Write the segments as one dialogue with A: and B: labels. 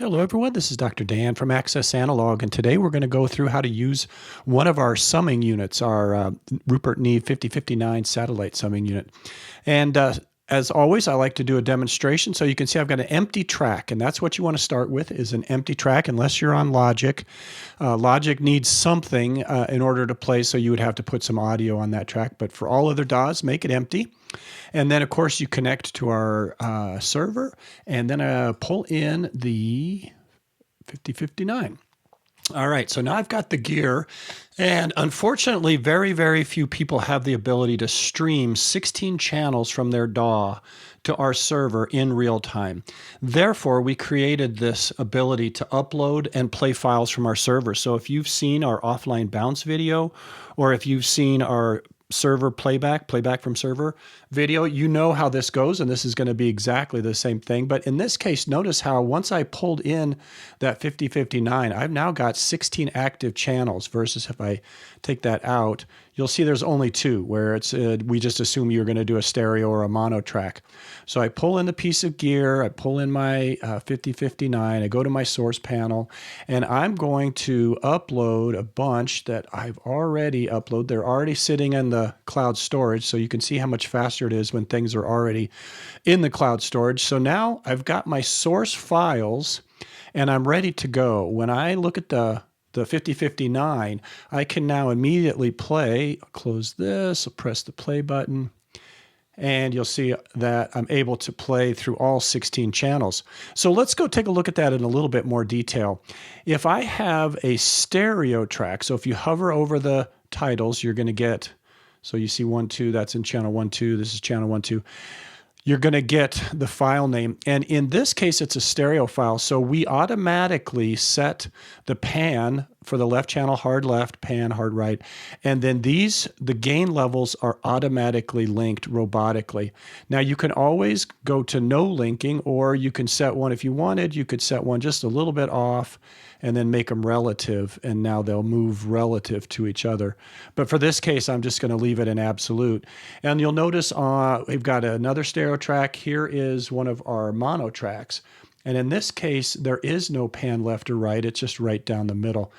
A: Hello everyone, this is Dr. Dan from Access Analog, and today we're going to go through how to use one of our summing units, our Rupert Neve 5059 satellite summing unit. And as always, I like to do a demonstration so you can see I've got an empty track, and that's what you want to start with, is an empty track unless you're on Logic. Logic needs something in order to play, so you would have to put some audio on that track, but for all other DAWs, make it empty. And then, of course, you connect to our server, and then pull in the 5059. All right, so now I've got the gear, and unfortunately, very, very few people have the ability to stream 16 channels from their DAW to our server in real time. Therefore, we created this ability to upload and play files from our server. So if you've seen our offline bounce video, or if you've seen our server playback from server video, you know how this goes, and this is going to be exactly the same thing. But in this case, notice how once I pulled in that 5059, I've now got 16 active channels versus if I take that out, you'll see there's only two, where it's we just assume you're going to do a stereo or a mono track. So I pull in the piece of gear, I pull in my 5059, I go to my source panel, and I'm going to upload a bunch that I've already uploaded. They're already sitting in the cloud storage, so you can see how much faster it is when things are already in the cloud storage. So now I've got my source files, and I'm ready to go. When I look at the 5059, I can now immediately play. I'll close this, I'll press the play button, and you'll see that I'm able to play through all 16 channels. So let's go take a look at that in a little bit more detail. If I have a stereo track, so if you hover over the titles, you're going to get, so you see 1, 2, that's in channel 1, 2, this is channel 1, 2. You're going to get the file name. And in this case, it's a stereo file. So we automatically set the pan for the left channel, hard left, pan, hard right. And then the gain levels are automatically linked robotically. Now you can always go to no linking, or you can set one if you wanted. You could set one just a little bit off and then make them relative, and now they'll move relative to each other. But for this case, I'm just going to leave it in absolute. And you'll notice we've got another stereo track. Here is one of our mono tracks. And in this case, there is no pan left or right. It's just right down the middle.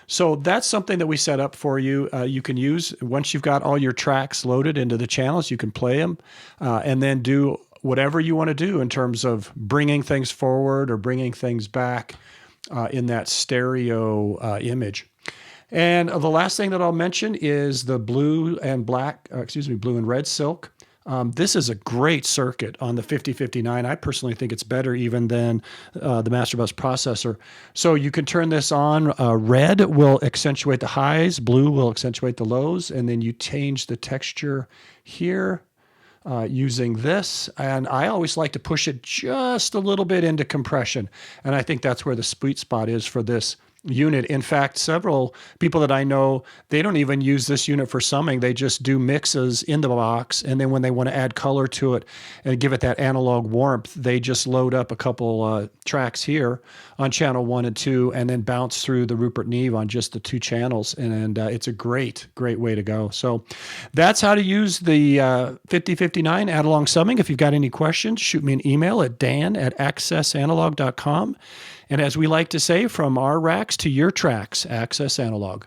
A: So that's something that we set up for you. You can use, once you've got all your tracks loaded into the channels, you can play them and then do whatever you want to do in terms of bringing things forward or bringing things back in that stereo image. And the last thing that I'll mention is the blue and red silk. This is a great circuit on the 5059. I personally think it's better even than the Master Bus processor. So you can turn this on. Red will accentuate the highs, blue will accentuate the lows, and then you change the texture here using this. And I always like to push it just a little bit into compression. And I think that's where the sweet spot is for this unit. In fact, several people that I know, they don't even use this unit for summing. They just do mixes in the box, and then when they want to add color to it and give it that analog warmth, they just load up a couple tracks here on channel 1 and 2 and then bounce through the Rupert Neve on just the 2 channels, and it's a great way to go. So that's how to use the 5059 add-along summing. If you've got any questions, shoot me an email at dan@accessanalog.com. And as we like to say, from our racks to your tracks, Access Analog.